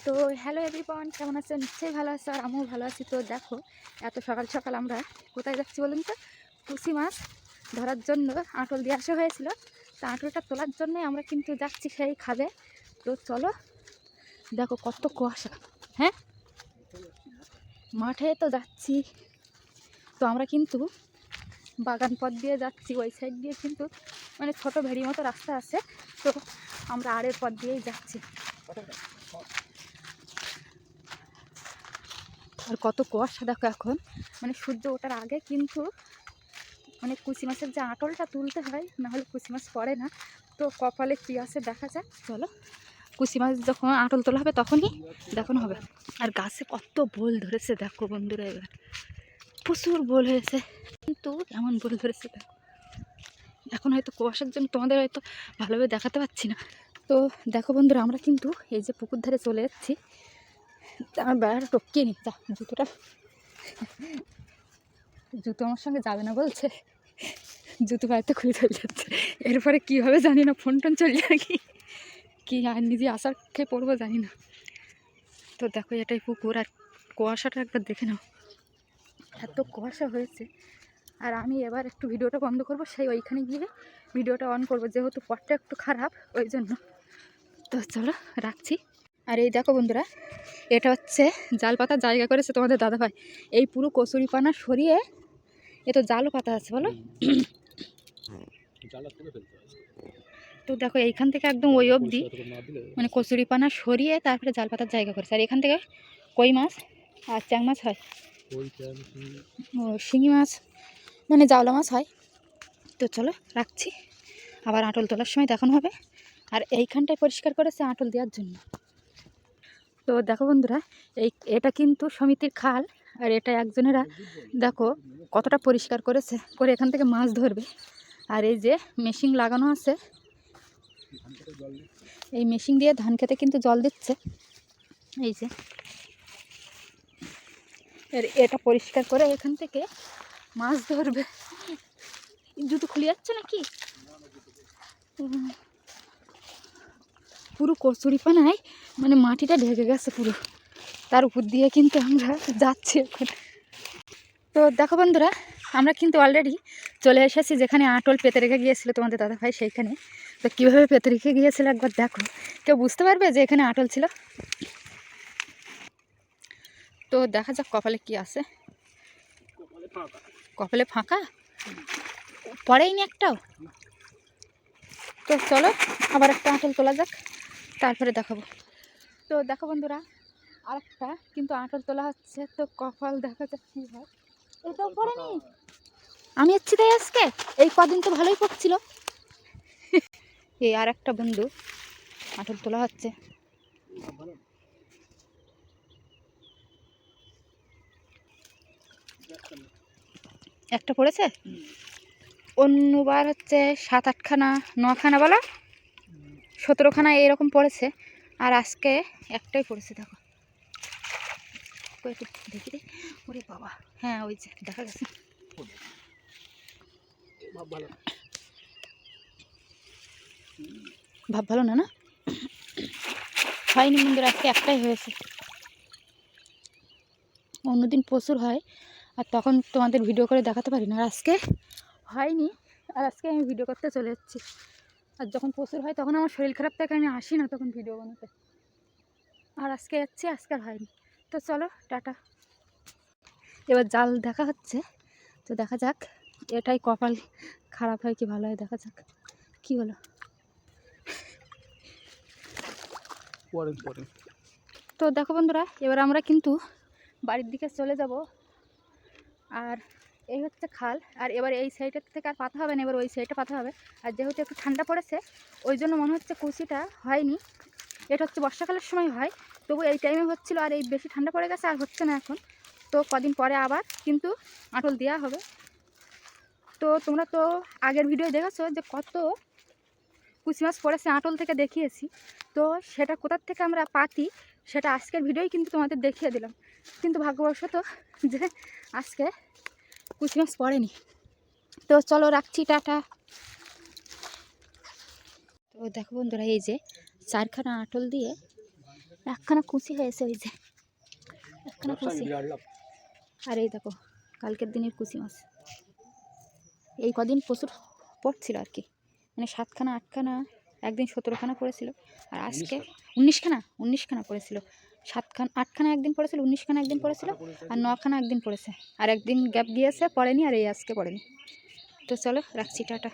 তো hello everyone, কেমন আছো? নিশ্চয়ই ভালো আছো, আর আমিও ভালো আছি। তো দেখো, এত সকাল সকাল আমরা কোথায় যাচ্ছি বলুন তো? পুঁটি মাছ ধরার জন্য আঁটল দিয়ে আসা হয়েছিল। তা আঁটলটা তোলার জন্যই আমরা কিন্তু যাচ্ছি সেই খাবে। তো চলো, দেখো কত কুয়াশা। হ্যাঁ, মাঠে তো যাচ্ছি। তো আমরা কিন্তু বাগান পথ দিয়ে যাচ্ছি, ওই সাইড দিয়ে কিন্তু মানে ছোটো ভেড়ি মতো রাস্তা আছে। তো আমরা আড়ের পথ দিয়েই যাচ্ছি। আর কত কুয়াশা দেখো এখন, মানে সূর্য ওঠার আগে কিন্তু মানে কুচি মাছের যে আঁটলটা তুলতে হয়, না হলে কুচি মাছ পড়ে না। তো কপালে কী আছে দেখা যাক। চলো, কুচি মাছ যখন আঁটল তোলা হবে তখনই দেখানো হবে। আর গাছে কত বোল ধরেছে দেখো বন্ধুরা, এবার প্রচুর বোল হয়েছে, কিন্তু এমন বোল ধরেছে দেখো। এখন হয়তো কুয়াশার জন্য তোমাদের হয়তো ভালোভাবে দেখাতে পাচ্ছি না। তো দেখো বন্ধুরা, আমরা কিন্তু এই যে পুকুর ধারে চলে যাচ্ছি। আমার বেড়াটা টপকিয়ে নি, যা জুতো আমার সঙ্গে যাবে না বলছে, জুতো বাড়িতে খুলে চলে যাচ্ছে। এরপরে কী হবে জানি না, ফোন টোন চলে যায় কি আর নিজে আসার খেয়ে পড়বো জানি না। তো দেখো, এটাই পুকুর, আর কুয়াশাটা একবার দেখে নাও, এত কুয়াশা হয়েছে। আর আমি এবার একটু ভিডিওটা বন্ধ করব, সেই ওইখানে গিয়ে ভিডিওটা অন করব, যেহেতু পথটা একটু খারাপ ওই জন্য। তো চলো রাখছি। আর এই দেখো বন্ধুরা, এটা হচ্ছে জাল পাতার জায়গা করেছে তোমাদের দাদাভাই। এই পুরো কচুরিপানা সরিয়ে এ তো জালও পাতা আছে বলো। তো দেখো, এইখান থেকে একদম ওই অবধি মানে কচুরিপানা সরিয়ে তারপরে জাল পাতার জায়গা করেছে। আর এখান থেকে কই মাছ আর চ্যাং মাছ হয়, ও শিঙি মাছ মানে জাওলা মাছ হয়। তো চলো রাখছি, আবার আঁটল তোলার সময় দেখানো হবে। আর এইখানটায় পরিষ্কার করেছে আঁটল দেওয়ার জন্য। তো দেখো বন্ধুরা, এটা কিন্তু সমিতির খাল, আর এটা একজনেরা দেখো কতটা পরিষ্কার করেছে, করে এখান থেকে মাছ ধরবে। আর এই যে মেশিন লাগানো আছে, এই মেশিন দিয়ে ধান খেতে কিন্তু জল দিচ্ছে। এই যে এটা পরিষ্কার করে এখান থেকে মাছ ধরবে। জুতো খুলে যাচ্ছে নাকি? পুরো কচুরিপানায় মানে মাটিটা ঢেকে গেছে পুরো, তার উপর দিয়ে কিন্তু আমরা যাচ্ছি এখন। তো দেখো বন্ধুরা, আমরা কিন্তু অলরেডি চলে এসেছি যেখানে আঁটল পেতে রেখে গিয়েছিল তোমাদের দাদাভাই, সেইখানে। তো কীভাবে পেতে রেখে গিয়েছিল একবার দেখো, কেউ বুঝতে পারবে যে এখানে আঁটল ছিল? তো দেখা যাক কপালে কি আছে। কপালে ফাঁকা, পড়েইনি একটাও। তো চলো আবার একটা আঁটল তোলা যাক, তারপরে দেখাবো। তো দেখো বন্ধুরা, আরেকটা কিন্তু আঁটল তোলা হচ্ছে। তো কপাল দেখা যাক কী হয়। এটাও পড়েনি, আমি এসেছি তাই আজকে। এই কদিন তো ভালোই পড়ছিল। এই আর একটা বন্ধু আঁটল তোলা হচ্ছে। একটা পড়েছে, অন্যবার হচ্ছে 7-8খানা 9খানা বলো 17খানা এরকম পড়েছে, আর আজকে একটাই পড়েছে। দেখো দেখি রে, ওরে বাবা, হ্যাঁ ওই যে দেখা গেছে। ভাব ভালো না, না হয়নি বন্ধুরা, আজকে একটাই হয়েছে। অন্যদিন প্রচুর হয়, আর তখন তোমাদের ভিডিও করে দেখাতে পারি না। আর আজকে হয়নি, আর আজকে আমি ভিডিও করতে চলে যাচ্ছি। আর যখন প্রচুর হয় তখন আমার শরীর খারাপ থাকে, আমি আসি না তখন ভিডিও বানাতে। আর আজকে যাচ্ছি, আজকে আর হয়নি। তো চলো টাটা। এবার জাল দেখা হচ্ছে, তো দেখা যাক এটাই কপাল খারাপ হয় কি ভালো হয়, দেখা যাক কি হলো। তো দেখো বন্ধুরা, এবার আমরা কিন্তু বাড়ির দিকে চলে যাব। আর এই হচ্ছে খাল, আর এবার এই সাইডের থেকে আর পাতা হবে না, এবার ওই সাইডে পাতা হবে। আর যেহেতু একটু ঠান্ডা পড়েছে ওই জন্য মনে হচ্ছে কুচিটা হয়নি। এটা হচ্ছে বর্ষাকালের সময় হয়, তবু এই টাইমে হচ্ছিল, আর এই বেশি ঠান্ডা পড়ে গেছে আর হচ্ছে না এখন। তো কদিন পরে আবার কিন্তু আঁটল দেওয়া হবে। তো তোমরা তো আগের ভিডিও দেখেছো যে কত কুচি মাছ পড়েছে, আঁটল থেকে দেখিয়েছি। তো সেটা কোথার থেকে আমরা পাতি সেটা আজকের ভিডিওই কিন্তু তোমাদের দেখিয়ে দিলাম, কিন্তু ভাগ্যবশত যে আজকে কুচি মাছ পড়েনি। তো চলো রাখছি, টাটা। তো দেখো বন্ধুরা, এই যে 4খানা আঁটল দিয়ে একখানা কুচি হয়েছে, ওই যে একখানা কুচি। আর এই দেখো কালকের দিনের কুচি মাছ। এই কদিন প্রচুর পড়ছিল আর কি, মানে 7খানা 8খানা, একদিন 17খানা পড়েছিল। আর আজকে 19খানা পড়েছিল। 8খানা একদিন পড়েছিল, 19খানা একদিন পড়েছিল, আর 9খানা একদিন পড়েছে। আর একদিন গ্যাপ গিয়েছে, পড়েনি। আর এই আজকে পড়েনি। তো চলো রাখছি, টাটা।